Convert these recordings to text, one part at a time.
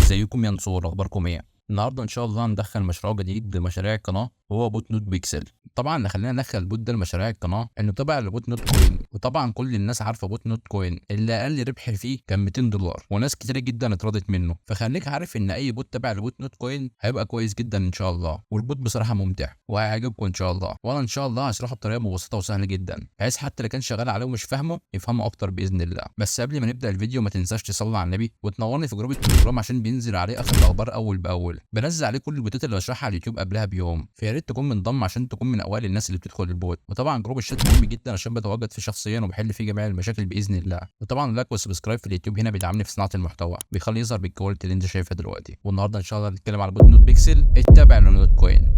ازيكم يا نصور، اخباركم ايه؟ النهارده ان شاء الله هندخل مشروع جديد لمشاريع القناه وهو بوت نوت بيكسل. طبعا اللي خلينا ندخل البوت ده لمشاريع القناه انه تبع لبوت نوت كوين، وطبعا كل الناس عارفه بوت نوت كوين اللي اقل ربح فيه كان 200 دولار، وناس كتير جدا اترضت منه. فخليك عارف ان اي بوت تبع لبوت نوت كوين هيبقى كويس جدا ان شاء الله، والبوت بصراحه ممتع وهيعجبكم ان شاء الله. وانا ان شاء الله هشرحه بطريقه مبسطه وسهله جدا بحيث حتى اللي كان شغال عليه ومش فاهمه يفهمه اكتر باذن الله. بس قبل ما نبدا الفيديو ما تنساش تصلي على النبي وتنورني في جروب التليجرام عشان بينزل عليه اخر الاخبار اول باول. بنزل عليه كل البوتات اللي بشرحها على اليوتيوب قبلها بيوم، فيا ريت تكون منضم عشان تكون من اوائل الناس اللي بتدخل البوت. وطبعا جروب الشات مهم جدا عشان بتواجد فيه شخصيا وبحل فيه جميع المشاكل باذن الله. وطبعا اللايك والسبسكرايب في اليوتيوب هنا بيدعمني في صناعه المحتوى، بيخلي يظهر بالكواليتي اللي انت شايفها دلوقتي. والنهارده ان شاء الله هنتكلم على بوت نوت بيكسل التابع لنوت كوين.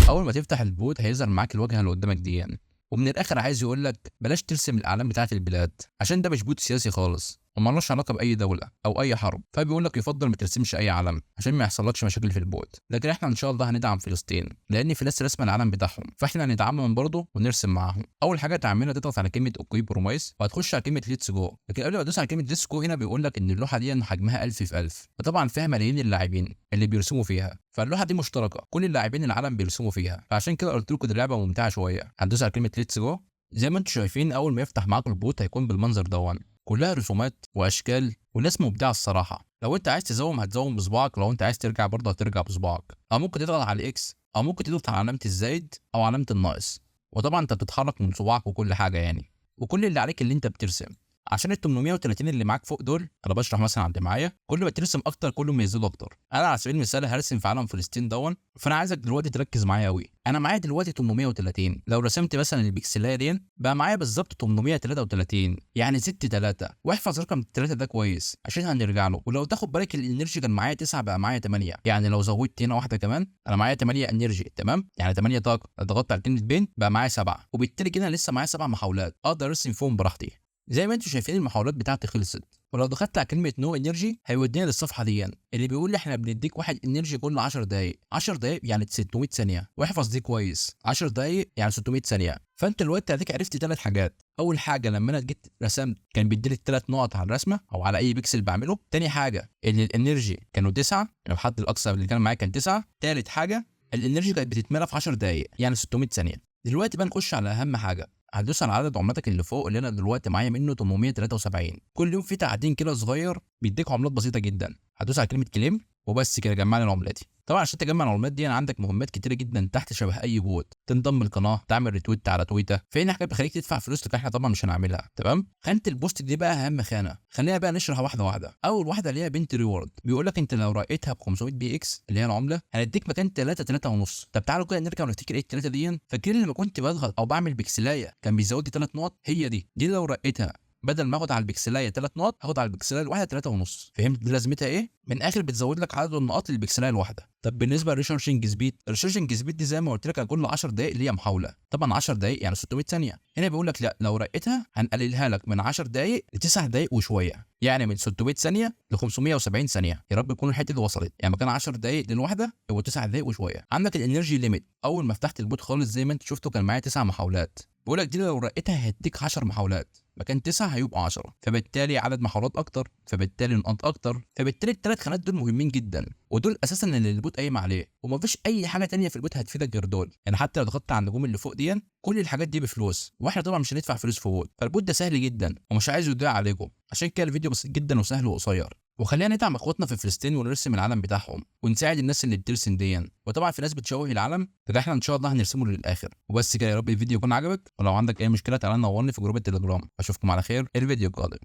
اول ما تفتح البوت هيظهر معاك الواجهه اللي قدامك دي يعني. ومن الاخر عايز يقول لك بلاش ترسم الاعلام بتاعه البلاد عشان ده مش بوت سياسي خالص ومالوش علاقه باي دوله او اي حرب، فبيقول لك يفضل ما ترسمش اي علم عشان ما يحصلكش مشاكل في البوت. لكن احنا ان شاء الله هندعم فلسطين لان في ناس رسمه العلم بتاعهم، فاحنا هندعمهم برضه ونرسم معاهم. اول حاجه تعملها تضغط على كلمه اوكي برومايس وهتخش على كلمه ليتس جو. لكن قبل ما تدوس على كلمه ليتس جو هنا بيقول لك ان اللوحه دي حجمها 1000 في 1000، فطبعا فيها ملايين اللاعبين اللي بيرسموا فيها، فاللوحه دي مشتركه كل اللاعبين العالم بيرسموا فيها، فعشان كده قلت لكم دي لعبه ممتعه شويه. هتدوس على كلمه ليتس جو. زي ما انتم شايفين اول ما يفتح معاك البوت هيكون بالمنظر دون، كلها رسومات واشكال وناس مبدعه الصراحه. لو انت عايز تزوم هتزوم بصباعك، لو انت عايز ترجع برضه هترجع بصباعك، او ممكن تضغط على الاكس، او ممكن تضغط على علامه الزائد او علامه الناقص. وطبعا انت بتتحرك من صباعك وكل حاجه يعني. وكل اللي عليك اللي انت بترسم عشان ال 830 اللي معاك فوق دول. انا بشرح مثلا على اللي معايا، كل ما ترسم اكتر كل ما يزيدوا اكتر. انا على سبيل المثال هرسم في علم فلسطين دون، فانا عايزك دلوقتي تركز معايا قوي. انا معايا دلوقتي 830، لو رسمت مثلا البكسلايه دي بقى معايا بالظبط 833، يعني زدت 3. واحفظ رقم 3 ده كويس عشان هنرجع له. ولو تاخد بالك الانرجي كان معايا 9 بقى معايا 8، يعني لو زودت هنا واحده كمان انا معايا 8 انرجي، تمام؟ يعني 8 طاقه. ضغطت على كلمه بين بقى معايا 7، وبالتالي كده لسه معايا 7 محاولات اقدر ارسم فيهم براحتي. زي ما انتم شايفين المحاولات بتاعتي خلصت. ولو دخلت على كلمه نو انرجي هيودينا للصفحه دي اللي بيقول لي احنا بنديك 1 انرجي كل 10 دقائق. 10 دقائق يعني 600 ثانيه، واحفظ دي كويس. 10 دقائق يعني 600 ثانيه. فانت دلوقتي هديك عرفت 3 حاجات. اول حاجه لما انا جيت رسمت كان بيديلي 3 نقط على الرسمه او على اي بيكسل بعمله. تاني حاجه ان الانرجي كانوا 9، الحد الاقصى اللي كان معايا كان 9. تالت حاجه الانرجي كانت بتتملى في 10 دقائق يعني 600 ثانيه. دلوقتي بقى نخش على اهم حاجه. هتدوس على عدد عملاتك اللي فوق اللي انا دلوقتي معايا منه 873. كل يوم في تعدين كده صغير بيديك عملات بسيطه جدا. هتدوس على كلمه كليم وبس كده جمع لي العملات دي. طبعا عشان تجمع العملات دي عندك مهمات كتيره جدا تحت شبه اي بوت. تنضم القناه، تعمل ريتويت على تويتر، في هنا حاجات بتخليك تدفع فلوس لكن احنا طبعا مش هنعملها. تمام؟ خانه البوست دي بقى اهم خانه، خلينا بقى نشرح واحده واحده. اول واحده اللي هي بنت ريورد، بيقول لك انت لو رأيتها ب 500 بي اكس اللي هي العمله هنديك مكان 3 ونص. طب تعالوا كده نرجع ونفتكر ايه ال3 دي. فاكرين لما كنت بضغط او بعمل بكسلايه كان بيزود لي 3 نقط؟ هي دي لو رأيتها بدل ما اخد على البكسلايه 3 نقط هاخد على البكسلايه الواحده 3 ونص. فهمت دي لازمتها ايه؟ من الاخر بتزود لك عدد النقاط للبكسلايه الواحده. طب بالنسبه للريشارجنج سبيد، الريشارجنج سبيد دي زي ما قلت لك كل 10 دقائق اللي هي محاوله. طبعا 10 دقائق يعني 600 ثانيه. هنا بيقول لك لا، لو رقيتها هنقللها لك من 10 دقائق ل 9 دقائق وشويه، يعني من 600 ثانيه ل 570 ثانيه. يا رب تكون الحته دي وصلت. يعني مكان 10 دقائق للواحده هو 9 دقائق وشويه. عندك الانرجي ليميت، اول ما فتحت البوت خالص زي ما انت شفتوا كان معايا 9 محاولات. بيقول لك دي لو رقيتها هيديك 10 محاولات، مكان 9 هيبقى 10، فبالتالي عدد محاولات اكتر، فبالتالي نقاط اكتر، فبالتالي ال3 خانات دول مهمين جدا ودول اساسا اللي البوت قايم عليه. ومفيش اي حاجه تانية في البوت هتفيدك غير دول. يعني حتى لو ضغطت على النجوم اللي فوق دي كل الحاجات دي بفلوس، واحنا طبعا مش هندفع فلوس في بوت. فالبوت ده سهل جدا ومش عايز يضيع عليكم، عشان كده الفيديو بسيط جدا وسهل وقصير. وخلينا ندعم اخواتنا في فلسطين ونرسم العلم بتاعهم ونساعد الناس اللي بترسم دي. وطبعا في ناس بتشوه العلم، فده احنا ان شاء الله هنرسمه للاخر. وبس كده، يا رب الفيديو يكون عجبك، ولو عندك اي مشكله تعالى نورني في جروب التليجرام. اشوفكم على خير الفيديو القادم.